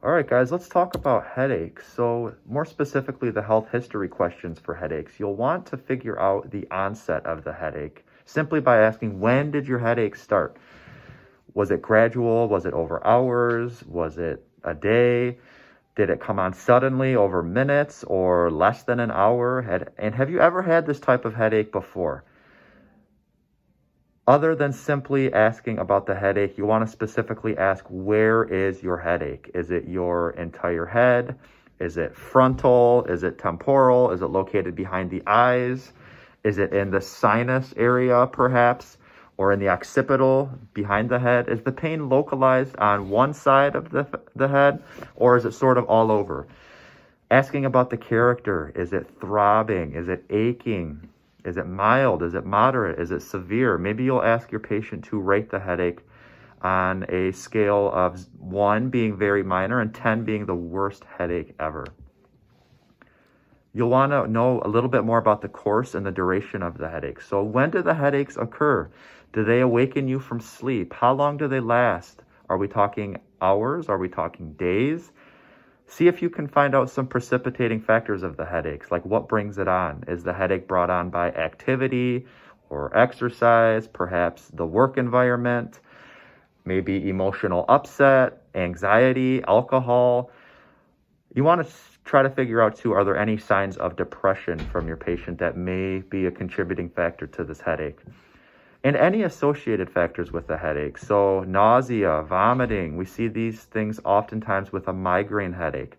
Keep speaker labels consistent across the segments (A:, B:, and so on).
A: All right, guys, let's talk about headaches. So, more specifically, the health history questions for headaches. You'll want to figure out the onset of the headache simply by asking, when did your headache start? Was it gradual? Was it over hours? Was it a day? Did it come on suddenly over minutes or less than an hour? And have you ever had this type of headache before? Other than simply asking about the headache, you want to specifically ask, where is your headache? Is it your entire head? Is it frontal? Is it temporal? Is it located behind the eyes? Is it in the sinus area, perhaps? Or in the occipital behind the head? Is the pain localized on one side of the head? Or is it sort of all over? Asking about the character. Is it throbbing? Is it aching? Is it mild? Is it moderate? Is it severe? Maybe you'll ask your patient to rate the headache on a scale of 1 being very minor and 10 being the worst headache ever. You'll want to know a little bit more about the course and the duration of the headache. So when do the headaches occur? Do they awaken you from sleep? How long do they last? Are we talking hours? Are we talking days? See if you can find out some precipitating factors of the headaches, like what brings it on. Is the headache brought on by activity or exercise, perhaps the work environment, maybe emotional upset, anxiety, alcohol? You want to try to figure out too, are there any signs of depression from your patient that may be a contributing factor to this headache? And any associated factors with the headache. So nausea, vomiting, we see these things oftentimes with a migraine headache.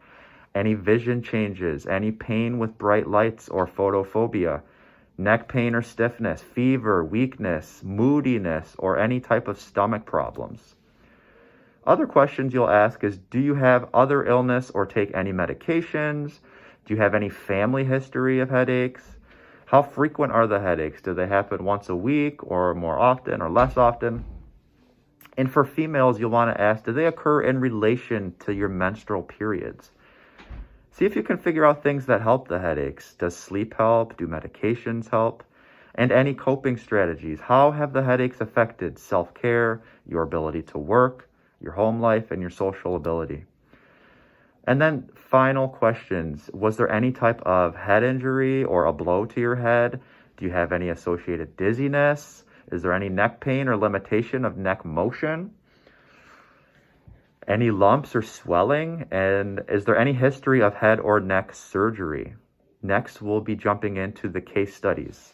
A: Any vision changes, any pain with bright lights or photophobia, neck pain or stiffness, fever, weakness, moodiness, or any type of stomach problems. Other questions you'll ask is, do you have other illness or take any medications? Do you have any family history of headaches? How frequent are the headaches? Do they happen once a week or more often or less often? And for females, you'll want to ask, do they occur in relation to your menstrual periods? See if you can figure out things that help the headaches. Does sleep help? Do medications help? And any coping strategies. How have the headaches affected self-care, your ability to work, your home life, and your social ability? And then final questions. Was there any type of head injury or a blow to your head? Do you have any associated dizziness? Is there any neck pain or limitation of neck motion? Any lumps or swelling? And is there any history of head or neck surgery? Next, we'll be jumping into the case studies.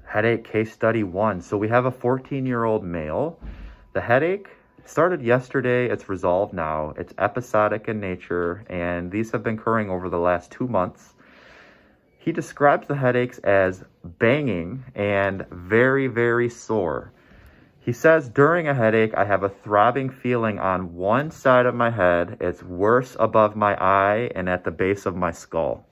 A: Headache case study 1. So we have a 14-year-old male. The headache started yesterday. It's resolved now. It's episodic in nature, and these have been occurring over the last 2 months. He describes the headaches as banging and very, very sore. He says, during a headache, I have a throbbing feeling on one side of my head. It's worse above my eye and at the base of my skull.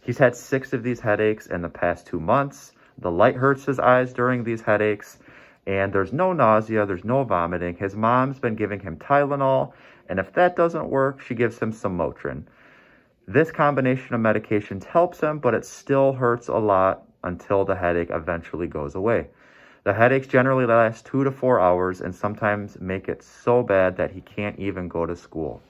A: He's had 6 of these headaches in the past 2 months. The light hurts his eyes during these headaches. And there's no nausea, there's no vomiting. His mom's been giving him Tylenol, and if that doesn't work, she gives him some Motrin. This combination of medications helps him, but it still hurts a lot until the headache eventually goes away. The headaches generally last 2 to 4 hours and sometimes make it so bad that he can't even go to school.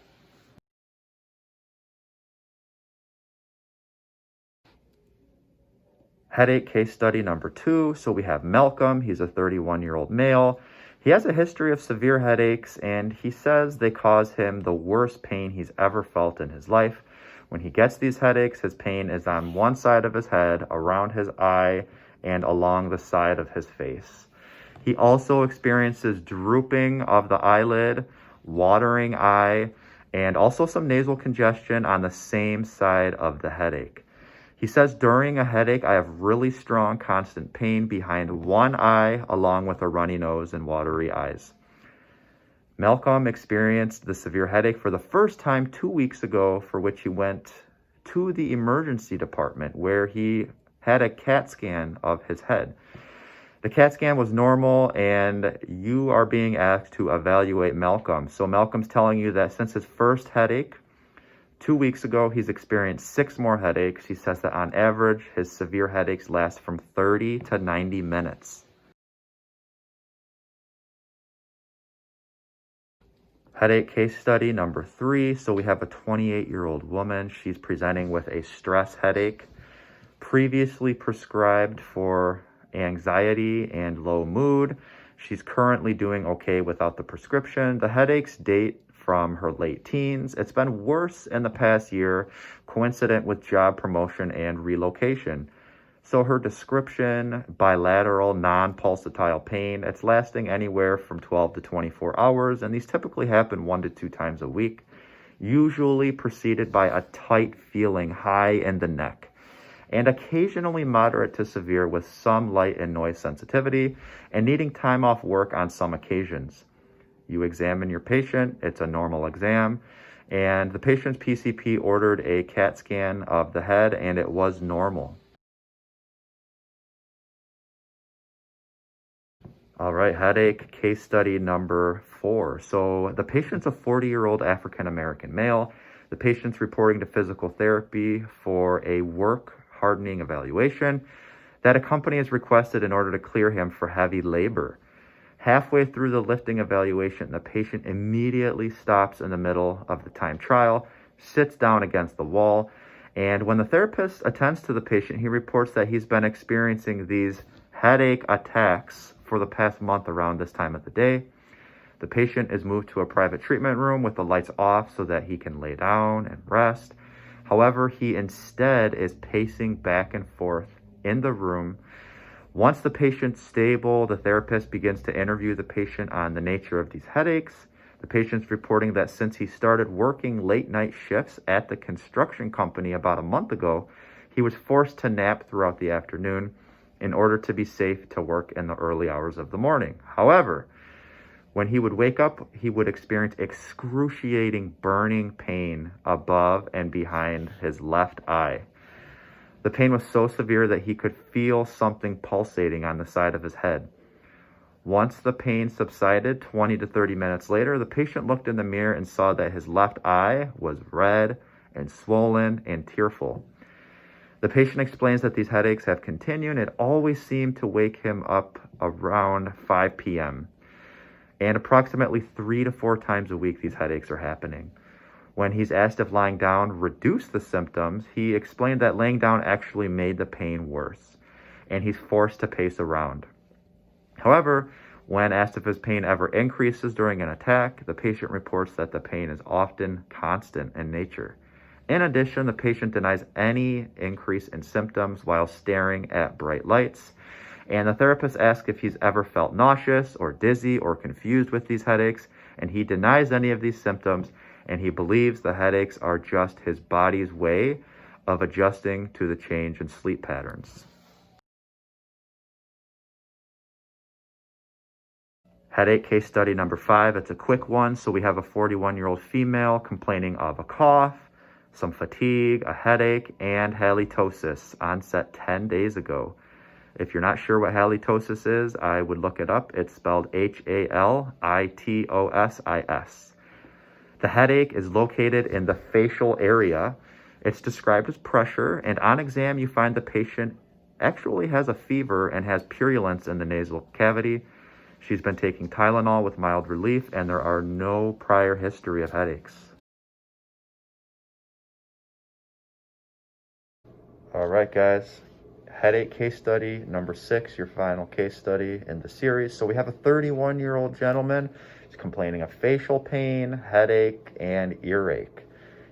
A: Headache case study number 2. So we have Malcolm. He's a 31-year-old male. He has a history of severe headaches, and he says they cause him the worst pain he's ever felt in his life. When he gets these headaches, his pain is on one side of his head, around his eye, and along the side of his face. He also experiences drooping of the eyelid, watering eye, and also some nasal congestion on the same side of the headache. He says, during a headache, I have really strong, constant pain behind one eye, along with a runny nose and watery eyes. Malcolm experienced the severe headache for the first time 2 weeks ago, for which he went to the emergency department, where he had a CAT scan of his head. The CAT scan was normal, and you are being asked to evaluate Malcolm. So Malcolm's telling you that since his first headache 2 weeks ago, he's experienced 6 more headaches. He says that on average, his severe headaches last from 30 to 90 minutes. Headache case study number 3. So we have a 28-year-old woman. She's presenting with a stress headache, previously prescribed for anxiety and low mood. She's currently doing okay without the prescription. The headaches date from her late teens. It's been worse in the past year, coincident with job promotion and relocation. So her description, bilateral non-pulsatile pain, it's lasting anywhere from 12 to 24 hours, and these typically happen 1 to 2 times a week, usually preceded by a tight feeling high in the neck, and occasionally moderate to severe with some light and noise sensitivity, and needing time off work on some occasions. You examine your patient, it's a normal exam, and the patient's PCP ordered a CAT scan of the head, and it was normal. All right, headache case study number 4. So the patient's a 40-year-old African-American male. The patient's reporting to physical therapy for a work hardening evaluation that a company has requested in order to clear him for heavy labor. Halfway through the lifting evaluation, the patient immediately stops in the middle of the time trial, sits down against the wall, and when the therapist attends to the patient, he reports that he's been experiencing these headache attacks for the past month around this time of the day. The patient is moved to a private treatment room with the lights off so that he can lay down and rest. However, he instead is pacing back and forth in the room. Once the patient's stable, the therapist begins to interview the patient on the nature of these headaches. The patient's reporting that since he started working late night shifts at the construction company about a month ago, he was forced to nap throughout the afternoon in order to be safe to work in the early hours of the morning. However, when he would wake up, he would experience excruciating burning pain above and behind his left eye. The pain was so severe that he could feel something pulsating on the side of his head. Once the pain subsided, 20 to 30 minutes later, the patient looked in the mirror and saw that his left eye was red and swollen and tearful. The patient explains that these headaches have continued and always seem to wake him up around 5 p.m. And approximately 3 to 4 times a week, these headaches are happening. When he's asked if lying down reduced the symptoms, he explained that laying down actually made the pain worse, and he's forced to pace around. However, when asked if his pain ever increases during an attack, the patient reports that the pain is often constant in nature. In addition, the patient denies any increase in symptoms while staring at bright lights. And the therapist asks if he's ever felt nauseous or dizzy or confused with these headaches, and he denies any of these symptoms, and he believes the headaches are just his body's way of adjusting to the change in sleep patterns. Headache case study number 5. It's a quick one. So we have a 41-year-old female complaining of a cough, some fatigue, a headache, and halitosis, onset 10 days ago. If you're not sure what halitosis is, I would look it up. It's spelled Halitosis. The headache is located in the facial area. It's described as pressure, and on exam, you find the patient actually has a fever and has purulence in the nasal cavity. She's been taking Tylenol with mild relief, and there are no prior history of headaches. All right, guys. Headache case study number 6, your final case study in the series. So we have a 31-year-old gentleman. He's complaining of facial pain, headache, and earache.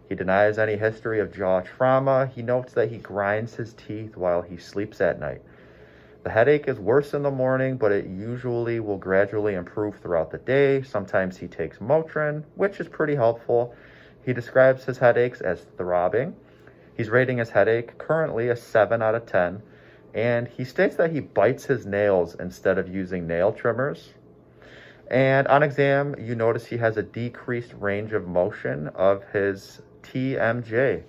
A: He denies any history of jaw trauma. He notes that he grinds his teeth while he sleeps at night. The headache is worse in the morning, but it usually will gradually improve throughout the day. Sometimes he takes Motrin, which is pretty helpful. He describes his headaches as throbbing. He's rating his headache currently a 7 out of 10. And he states that he bites his nails instead of using nail trimmers. And on exam, you notice he has a decreased range of motion of his TMJ.